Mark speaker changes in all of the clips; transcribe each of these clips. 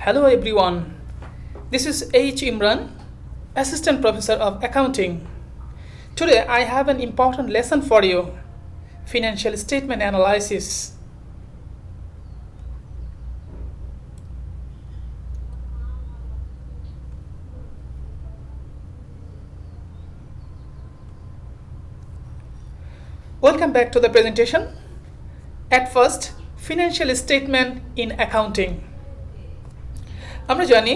Speaker 1: Hello everyone, this is H. Imran, Assistant Professor of Accounting. Today I have an important lesson for you, financial statement analysis. Welcome back to the presentation. At first, financial statement in accounting. আমরা জানি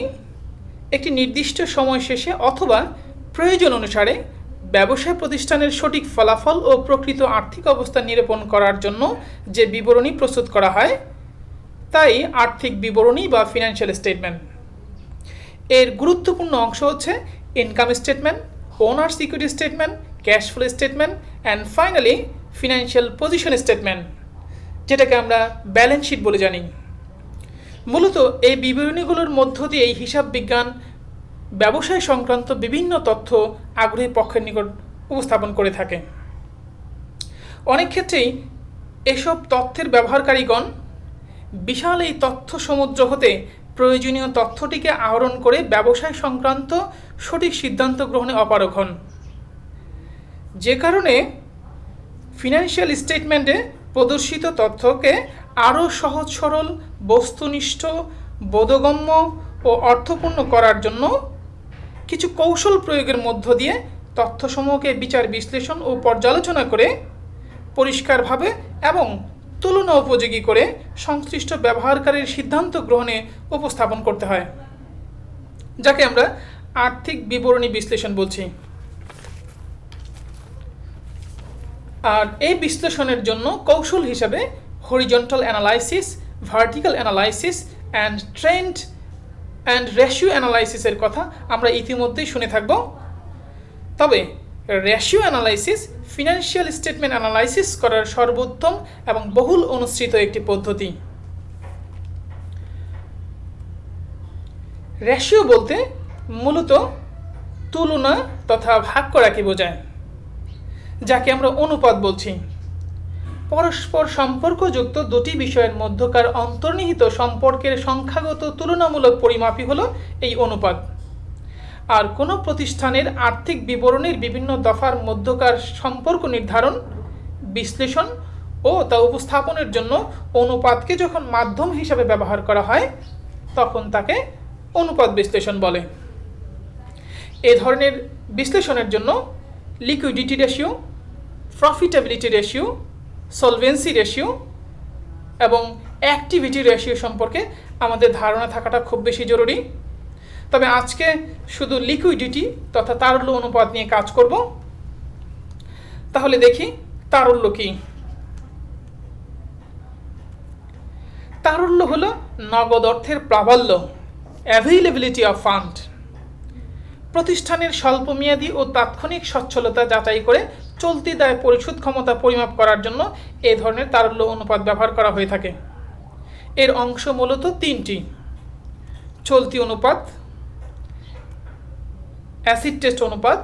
Speaker 1: একটি নির্দিষ্ট সময় শেষে অথবা প্রয়োজন অনুসারে ব্যবসায় প্রতিষ্ঠানের সঠিক ফলাফল ও প্রকৃত আর্থিক অবস্থা নিরূপণ করার জন্য যে বিবরণী প্রস্তুত করা হয় তাই আর্থিক বিবরণী বা ফিনান্সিয়াল স্টেটমেন্ট। এর গুরুত্বপূর্ণ অংশ হচ্ছে income statement, owners equity statement, cash flow statement and finally financial position statement, যেটাকে আমরা ব্যালেন্স শিট বলে জানি। মূলত এই বিবরণীগুলোর মধ্য দিয়ে এই হিসাব বিজ্ঞান ব্যবসায় সংক্রান্ত বিভিন্ন তথ্য আগ্রহী পক্ষের নিকট উপস্থাপন করে থাকে। অনেক ক্ষেত্রেই এসব তথ্যের ব্যবহারকারীগণ বিশাল এই তথ্য সমুদ্র হতে প্রয়োজনীয় তথ্যটিকে আহরণ করে ব্যবসায় সংক্রান্ত সঠিক সিদ্ধান্ত গ্রহণে অপারগ হন, যে কারণে ফিনান্সিয়াল স্টেটমেন্টে প্রদর্শিত তথ্যকে আরও সহজ সরল, বস্তুনিষ্ঠ, বোধগম্য ও অর্থপূর্ণ করার জন্য কিছু কৌশল প্রয়োগের মধ্য দিয়ে তথ্যসমূহকে বিচার বিশ্লেষণ ও পর্যালোচনা করে পরিষ্কারভাবে এবং তুলনা উপযোগী করে সংশ্লিষ্ট ব্যবহারকারীর সিদ্ধান্ত গ্রহণে উপস্থাপন করতে হয়, যাকে আমরা আর্থিক বিবরণী বিশ্লেষণ বলছি। আর এই বিশ্লেষণের জন্য কৌশল হিসাবে horizontal analysis, vertical analysis and trend and ratio অ্যানালাইসিসের কথা আমরা ইতিমধ্যেই শুনে থাকব। তবে ratio analysis financial statement analysis করার সর্বোত্তম এবং বহুল অনুসৃত একটি পদ্ধতি। রেশিও বলতে মূলত তুলনা তথা ভাগ করাকে বোঝায়, যাকে আমরা অনুপাত বলছি। পরস্পর সম্পর্কযুক্ত দুটি বিষয়ের মধ্যকার অন্তর্নিহিত সম্পর্কের সংখ্যাগত তুলনামূলক পরিমাপই হলো এই অনুপাত। আর কোনো প্রতিষ্ঠানের আর্থিক বিবরণীর বিভিন্ন দফার মধ্যকার সম্পর্ক নির্ধারণ, বিশ্লেষণ ও তা উপস্থাপনের জন্য অনুপাতকে যখন মাধ্যম হিসাবে ব্যবহার করা হয় তখন তাকে অনুপাত বিশ্লেষণ বলে। এ ধরনের বিশ্লেষণের জন্য liquidity ratio, profitability ratio, solvency ratio এবং অ্যাক্টিভিটি রেশিও সম্পর্কে আমাদের ধারণা থাকাটা খুব বেশি জরুরি। তবে আজকে শুধু লিকুইডিটি তথা তারল্য অনুপাত নিয়ে কাজ করব। তাহলে দেখি তারল্য কি। তারল্য হলো নগদ অর্থের প্রাবল্য, অ্যাভেইলেবিলিটি অফ ফান্ড। প্রতিষ্ঠানের স্বল্পমেয়াদী ও তাৎক্ষণিক সচ্ছলতা যাচাই করে চলতি দায় পরিশোধ ক্ষমতা পরিমাপ করার জন্য এই ধরনের তারল্য অনুপাত ব্যবহার করা হয়ে থাকে। এর অংশ মূলত তিনটি: চলতি অনুপাত, অ্যাসিড টেস্ট অনুপাত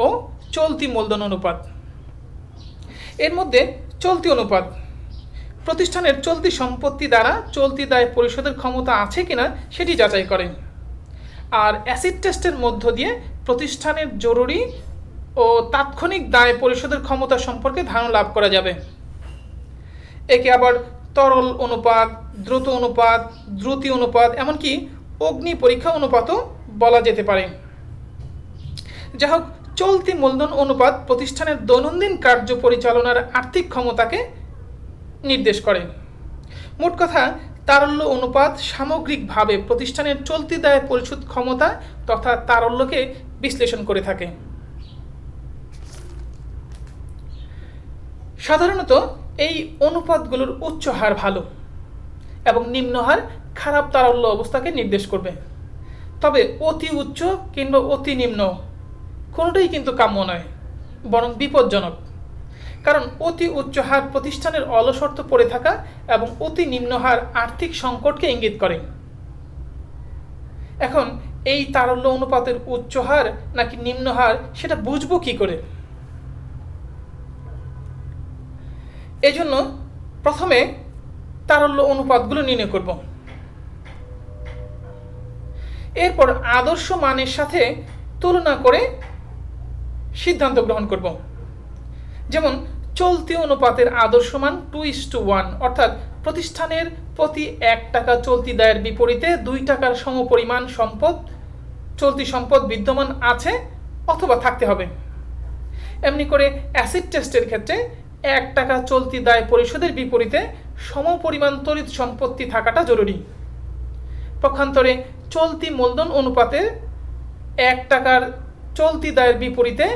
Speaker 1: ও চলতি মূলধন অনুপাত। এর মধ্যে চলতি অনুপাত প্রতিষ্ঠানের চলতি সম্পত্তি দ্বারা চলতি দায় পরিশোধের ক্ষমতা আছে কিনা সেটি যাচাই করে। আর অ্যাসিড টেস্টের মধ্য দিয়ে প্রতিষ্ঠানের জরুরি ও তাৎক্ষণিক দায় পরিশোধের ক্ষমতা সম্পর্কে ধারণা লাভ করা যাবে। একে আবার তরল অনুপাত, দ্রুত অনুপাত, দ্রুতি অনুপাত, এমনকি অগ্নি পরীক্ষা অনুপাতও বলা যেতে পারে। যাই হোক, চলতি মূলধন অনুপাত প্রতিষ্ঠানের দৈনন্দিন কার্য পরিচালনার আর্থিক ক্ষমতাকে নির্দেশ করে। মোট কথা, তারল্য অনুপাত সামগ্রিকভাবে প্রতিষ্ঠানের চলতি দায় পরিশোধ ক্ষমতা তথা তারল্যকে বিশ্লেষণ করে থাকে। সাধারণত এই অনুপাতগুলোর উচ্চ হার ভালো এবং নিম্ন হার খারাপ তারল্য অবস্থাকে নির্দেশ করবে। তবে অতি উচ্চ কিংবা অতি নিম্ন কোনোটাই কিন্তু কাম্য নয়, বরং বিপজ্জনক। কারণ অতি উচ্চ হার প্রতিষ্ঠানের অলসর্ত পড়ে থাকা এবং অতি নিম্ন হার আর্থিক সংকটকে ইঙ্গিত করে। এখন এই তারল্য অনুপাতের উচ্চ হার নাকি নিম্ন হার সেটা বুঝবো কি করে? এজন্য প্রথমে তারল্য অনুপাতগুলো নির্ণয় করব। এরপর আদর্শ মানের সাথে তুলনা করে সিদ্ধান্ত গ্রহণ করব। যেমন চলতি অনুপাতের আদর্শ মান 2:1, অর্থাৎ প্রতিষ্ঠানের প্রতি 1 টাকা চলতি দায়ের বিপরীতে 2 টাকার সমপরিমাণ চলতি সম্পদ বিদ্যমান আছে অথবা থাকতে হবে। এমনি করে অ্যাসিড টেস্টের ক্ষেত্রে 1 টাকা চলতি দায় পরিশোধের বিপরীতে সমপরিমাণ তড়িৎ সম্পত্তি থাকাটা জরুরি। পক্ষান্তরে চলতি মূলধন অনুপাতে 1 টাকার চলতি দায়ের বিপরীতে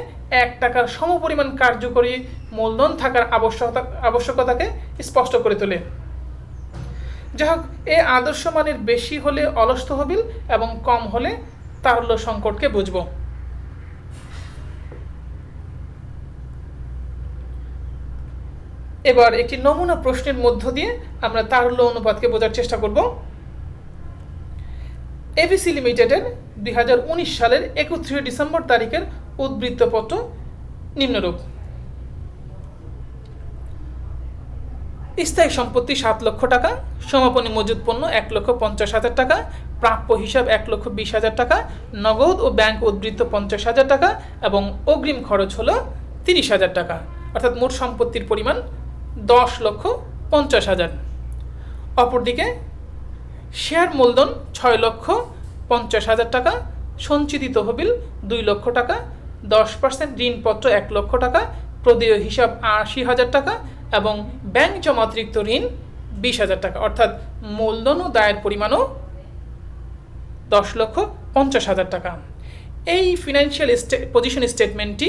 Speaker 1: 1 টাকার সমপরিমাণ কার্যকরী মূলধন থাকার আবশ্যকতাকে স্পষ্ট করে তোলে। যাই হোক, এ আদর্শ মানের বেশি হলে অলস তহবিল এবং কম হলে তারল্য সংকটকে বুঝব। এবার একটি নমুনা প্রশ্নের মধ্য দিয়ে আমরা তারল্য অনুপাতকে বোঝার চেষ্টা করব। এবিসি লিমিটেডের 2019 সালের 31 ডিসেম্বর তারিখের উদ্ধৃতপত্র নিম্নরূপ: স্থায়ী সম্পত্তি 7 লক্ষ টাকা, সমাপনী মজুদ পণ্য 1,50,000 টাকা, প্রাপ্য হিসাব 1,20,000 টাকা, নগদ ও ব্যাংক উদ্ধৃত 50,000 টাকা এবং অগ্রিম খরচ হলো 30,000 টাকা, অর্থাৎ মোট সম্পত্তির পরিমাণ 10,50,000। অপরদিকে শেয়ার মূলধন 6,50,000 টাকা, সঞ্চিত তহবিল 2 লক্ষ টাকা, 10% ঋণপত্র 1 লক্ষ টাকা, প্রদেয় হিসাব 80,000 টাকা এবং ব্যাংক জমাতিরিক্ত ঋণ 20,000 টাকা, অর্থাৎ মূলধন ও দায়ের পরিমাণও 10,50,000 টাকা। এই ফিনান্সিয়াল পজিশন স্টেটমেন্টটি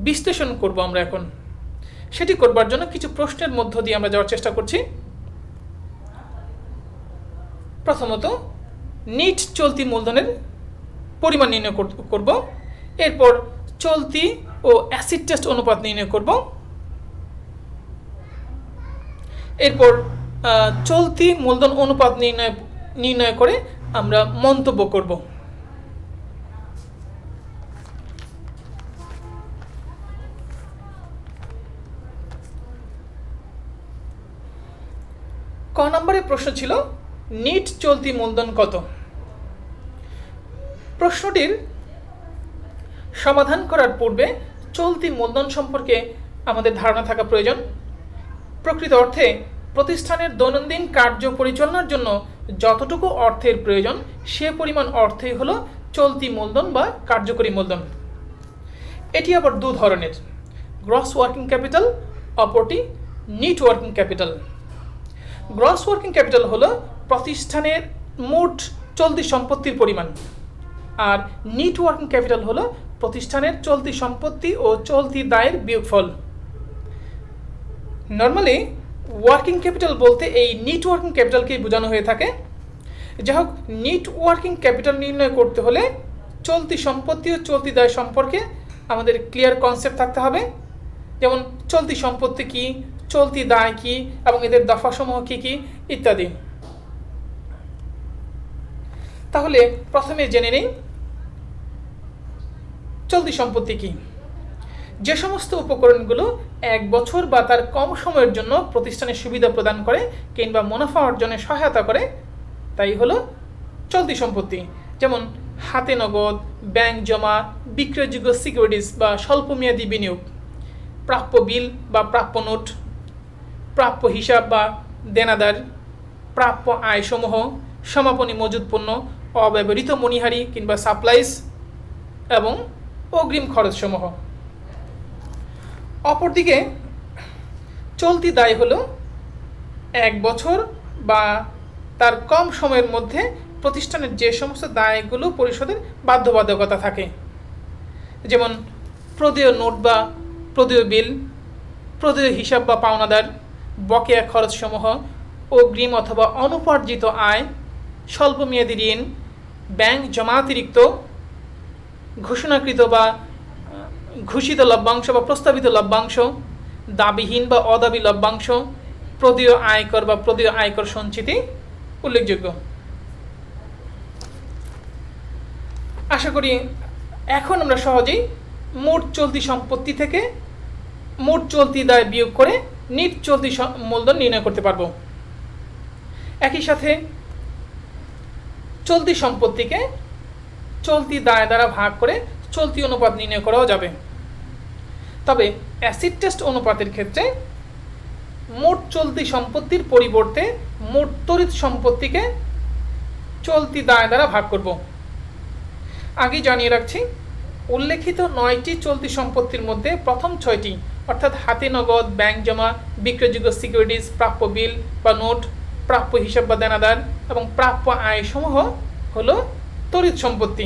Speaker 1: বিশ্লেষণ করব আমরা এখন। সেটি করবার জন্য কিছু প্রশ্নের মধ্য দিয়ে আমরা যাওয়ার চেষ্টা করছি। প্রথমত নিট চলতি মূলধনের পরিমাণ নির্ণয় করব, এরপর চলতি ও অ্যাসিড টেস্ট অনুপাত নির্ণয় করব, এরপর চলতি মূলধন অনুপাত নির্ণয় করে আমরা মন্তব্য করব। ক নম্বরের প্রশ্ন ছিল নিট চলতি মূলধন কত। প্রশ্নটির সমাধান করার পূর্বে চলতি মূলধন সম্পর্কে আমাদের ধারণা থাকা প্রয়োজন। প্রকৃত অর্থে প্রতিষ্ঠানের দৈনন্দিন কার্য পরিচালনার জন্য যতটুকু অর্থের প্রয়োজন সে পরিমাণ অর্থই হলো চলতি মূলধন বা কার্যকরী মূলধন। এটি আবার দু ধরনের, গ্রস ওয়ার্কিং ক্যাপিটাল, অপরটি net working capital. Gross working capital হলো প্রতিষ্ঠানের মোট চলতি সম্পত্তির পরিমাণ, আর নিট ওয়ার্কিং ক্যাপিটাল হলো প্রতিষ্ঠানের চলতি সম্পত্তি ও চলতি দায়ের বিয়োগফল। নর্মালি ওয়ার্কিং ক্যাপিটাল বলতে এই নিট ওয়ার্কিং ক্যাপিটালকেই বোঝানো হয়ে থাকে। যাই হোক, নিট ওয়ার্কিং ক্যাপিটাল নির্ণয় করতে হলে চলতি সম্পত্তি ও চলতি দায় সম্পর্কে আমাদের ক্লিয়ার কনসেপ্ট থাকতে হবে। যেমন চলতি সম্পত্তি কী, চলতি দায় কী এবং এদের দফাসমূহ কী কী ইত্যাদি। তাহলে প্রথমে জেনে নেই চলতি সম্পত্তি কী। যে সমস্ত উপকরণগুলো 1 বছর বা তার কম সময়ের জন্য প্রতিষ্ঠানের সুবিধা প্রদান করে কিংবা মুনাফা অর্জনে সহায়তা করে তাই হলো চলতি সম্পত্তি। যেমন হাতে নগদ, ব্যাংক জমা, বিক্রয়যোগ্য সিকিউরিটিজ বা স্বল্পমেয়াদী বিনিয়োগ, প্রাপ্য বিল বা প্রাপ্য নোট, প্রাপ্য হিসাব বা দেনাদার, প্রাপ্য আয়সমূহ, সমাপনী মজুদ পণ্য, অব্যবহৃত মণিহারি কিংবা সাপ্লাইজ এবং অগ্রিম খরচসমূহ। অপরদিকে চলতি দায় হলো 1 বছর বা তার কম সময়ের মধ্যে প্রতিষ্ঠানের যে সমস্ত দায়গুলো পরিশোধের বাধ্যবাধকতা থাকে, যেমন প্রদেয় নোট বা প্রদেয় বিল, প্রদেয় হিসাব বা পাওনাদার, বকেয়া খরচসমূহ, অগ্রিম অথবা অনুপার্জিত আয়, স্বল্পমেয়াদী ঋণ, ব্যাংক জমাতিরিক্ত, ঘোষণাকৃত বা ঘোষিত লভ্যাংশ বা প্রস্তাবিত লভ্যাংশ, দাবিহীন বা অদাবি লভ্যাংশ, প্রদেয় আয়কর বা প্রদেয় আয়কর সঞ্চিতি উল্লেখযোগ্য। আশা করি এখন আমরা সহজেই মোট চলতি সম্পত্তি থেকে মোট চলতি দায় বিয়োগ করে নিট চলতি মূলধন নির্ণয় করতে পারব। একই সাথে চলতি সম্পত্তিকে চলতি দায় দ্বারা ভাগ করে চলতি অনুপাত নির্ণয় করাও যাবে। তবে অ্যাসিড টেস্ট অনুপাতের ক্ষেত্রে মোট চলতি সম্পত্তির পরিবর্তে মোট তড়িৎ সম্পত্তিকে চলতি দায় দ্বারা ভাগ করব। আগে জানিয়ে রাখছি, উল্লেখিত 9টি চলতি সম্পত্তির মধ্যে প্রথম 6টি অর্থাৎ হাতে নগদ, ব্যাংক জমা, বিক্রয়যোগ্য সিকিউরিটিজ, প্রাপ্য বিল বা নোট, প্রাপ্য হিসাব বা দেনাদার এবং প্রাপ্য আয় সমূহ হলো তড়িৎ সম্পত্তি,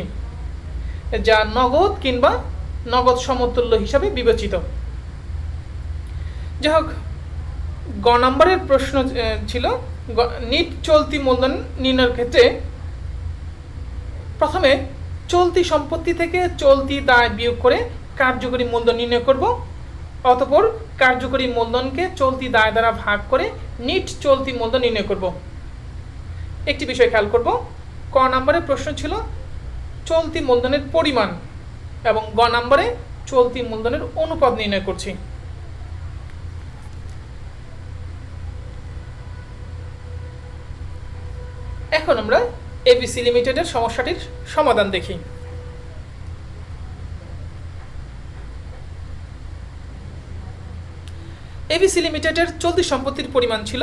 Speaker 1: যা নগদ কিংবা নগদ সমতুল্য হিসাবে বিবেচিত। যাই হোক, গ নম্বরের প্রশ্ন ছিল নিট চলতি মূলধন নির্ণয়ের ক্ষেত্রে প্রথমে চলতি সম্পত্তি থেকে চলতি দায় বিয়োগ করে কার্যকরী মূলধন নির্ণয় করব। অতঃপর কার্যকরী মূলধনকে চলতি দায় দ্বারা ভাগ করে নিট চলতি মূলধন নির্ণয় করব। একটি বিষয় খেয়াল করব, ক নম্বরের প্রশ্ন ছিল চলতি মূলধনের পরিমাণ এবং গ নম্বরে চলতি মূলধনের অনুপাত নির্ণয় করছি। এখন আমরা এবিসি লিমিটেডের সমস্যাটির সমাধান দেখি। এবিসি লিমিটেডের চলতি সম্পত্তির পরিমাণ ছিল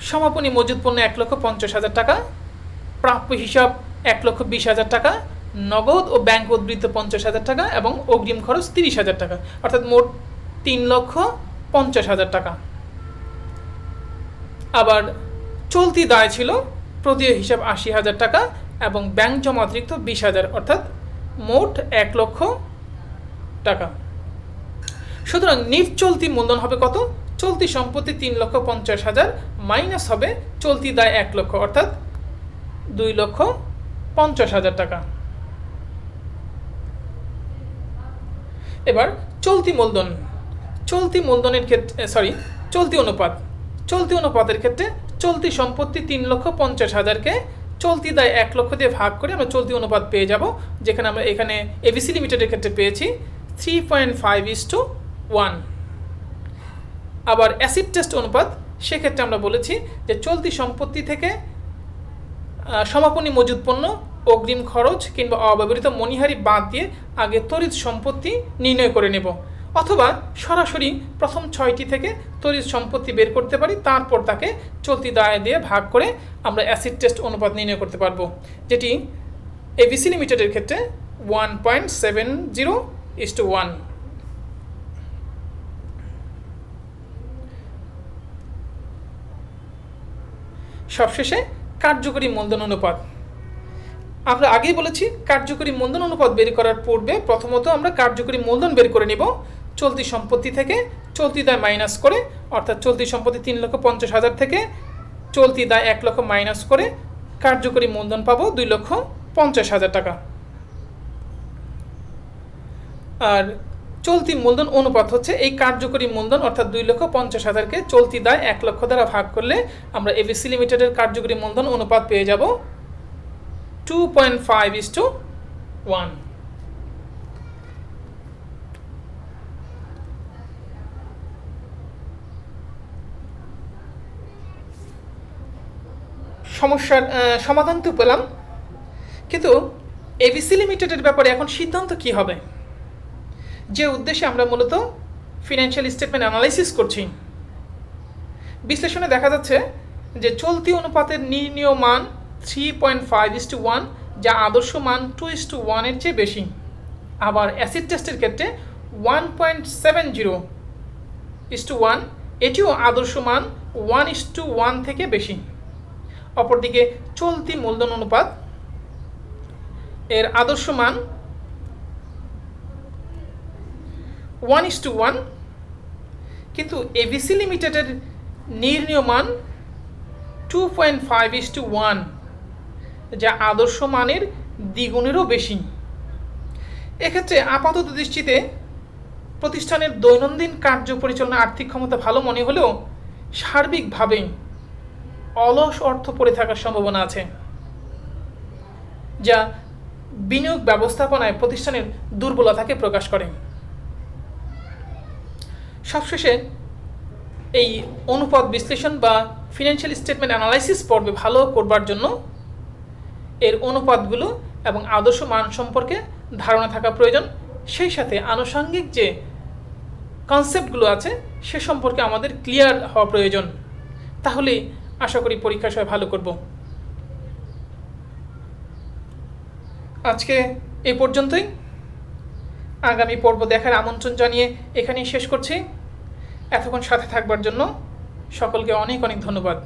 Speaker 1: সমাপনী মজুদ পণ্য 1,50,000 টাকা, প্রাপ্য হিসাব 1,20,000 টাকা, নগদ ও ব্যাংক উদ্ধৃত 50,000 টাকা এবং অগ্রিম খরচ 30,000 টাকা, অর্থাৎ মোট 3,50,000 টাকা। আবার চলতি দায় ছিল প্রদেয় হিসাব 80,000 টাকা এবং ব্যাংক জমা অতিরিক্ত 20,000, অর্থাৎ মোট 1,00,000 টাকা। সুতরাং নিট চলতি মূলধন হবে কত? চলতি সম্পত্তি 3,50,000 মাইনাস হবে চলতি দায় 1,00,000, অর্থাৎ 2,50,000 টাকা। এবার চলতি মূলধন, চলতি মূলধনের ক্ষেত্রে চলতি অনুপাতের ক্ষেত্রে চলতি সম্পত্তি 3,50,000কে চলতি দায় 1,00,000 দিয়ে ভাগ করে আমরা চলতি অনুপাত পেয়ে যাব, যেখানে আমরা এখানে এবিসি লিমিটেডের ক্ষেত্রে পেয়েছি 3.5:1। আবার অ্যাসিড টেস্ট অনুপাত, সেক্ষেত্রে আমরা বলেছি যে চলতি সম্পত্তি থেকে সমাপনী মজুদ পণ্য, অগ্রিম খরচ কিংবা অব্যবহৃত মণিহারি বাদ দিয়ে আগে তড়িৎ সম্পত্তি নির্ণয় করে নেব, অথবা সরাসরি প্রথম 6টি থেকে তড়িৎ সম্পত্তি বের করতে পারি, তারপর তাকে চলতি দায় দিয়ে ভাগ করে আমরা অ্যাসিড টেস্ট অনুপাত নির্ণয় করতে পারবো, যেটি এবিসি লিমিটেডের ক্ষেত্রে 1.70:1। সবশেষে কার্যকরী মূলধন অনুপাত। আমরা আগেই বলেছি কার্যকরী মূলধন অনুপাত বের করার পূর্বে প্রথমত আমরা কার্যকরী মূলধন বের করে নিব চলতি সম্পত্তি থেকে চলতি দায় মাইনাস করে, অর্থাৎ চলতি সম্পত্তি 3,50,000 থেকে চলতি দায় 1,00,000 মাইনাস করে কার্যকরী মূলধন পাবো 2,50,000 টাকা। আর চলতি মূলধন অনুপাত হচ্ছে এই কার্যকরী মূলধন, অর্থাৎ 2,50,000কে চলতি দায় 1,00,000 দ্বারা ভাগ করলে আমরা এবিসি লিমিটেডের কার্যকরী মূলধন অনুপাত পেয়ে যাব 2.5:1। সমস্যার সমাধান তো পেলাম, কিন্তু এবিসি লিমিটেডের ব্যাপারে এখন সিদ্ধান্ত কি হবে, যে উদ্দেশ্যে আমরা মূলত ফিনান্সিয়াল স্টেটমেন্ট অ্যানালাইসিস করছি। বিশ্লেষণে দেখা যাচ্ছে যে চলতি অনুপাতের নির্ণীয় মান 3.5:1, যা আদর্শ মান 2:1 চেয়ে বেশি। আবার অ্যাসিড টেস্টের ক্ষেত্রে 1.70:1, এটিও আদর্শ মান 1:1 থেকে বেশি। অপরদিকে চলতি মূলধন অনুপাত এর আদর্শ মান 1:1, কিন্তু এবিসি লিমিটেডের নির্ণীয় মান 2.5:1, যা আদর্শ মানের দ্বিগুণেরও বেশি। এক্ষেত্রে আপাতত দৃষ্টিতে প্রতিষ্ঠানের দৈনন্দিন কার্য পরিচালনা আর্থিক ক্ষমতা ভালো মনে হলেও সার্বিকভাবে অলস অর্থ পড়ে থাকার সম্ভাবনা আছে, যা বিনিয়োগ ব্যবস্থাপনায় প্রতিষ্ঠানের দুর্বলতাকে প্রকাশ করে। সবশেষে এই অনুপাত বিশ্লেষণ বা ফিনান্সিয়াল স্টেটমেন্ট অ্যানালাইসিস পর্বে ভালো করবার জন্য এর অনুপাতগুলো এবং আদর্শ মান সম্পর্কে ধারণা থাকা প্রয়োজন। সেই সাথে আনুষঙ্গিক যে কনসেপ্টগুলো আছে সে সম্পর্কে আমাদের ক্লিয়ার হওয়া প্রয়োজন। তাহলেই আশা করি পরীক্ষা সবাই ভালো করব। আজকে এই পর্যন্তই। আগামী পর্ব দেখার আমন্ত্রণ জানিয়ে এখানেই শেষ করছি। এতক্ষণ সাথে থাকবার জন্য সকলকে অনেক অনেক ধন্যবাদ।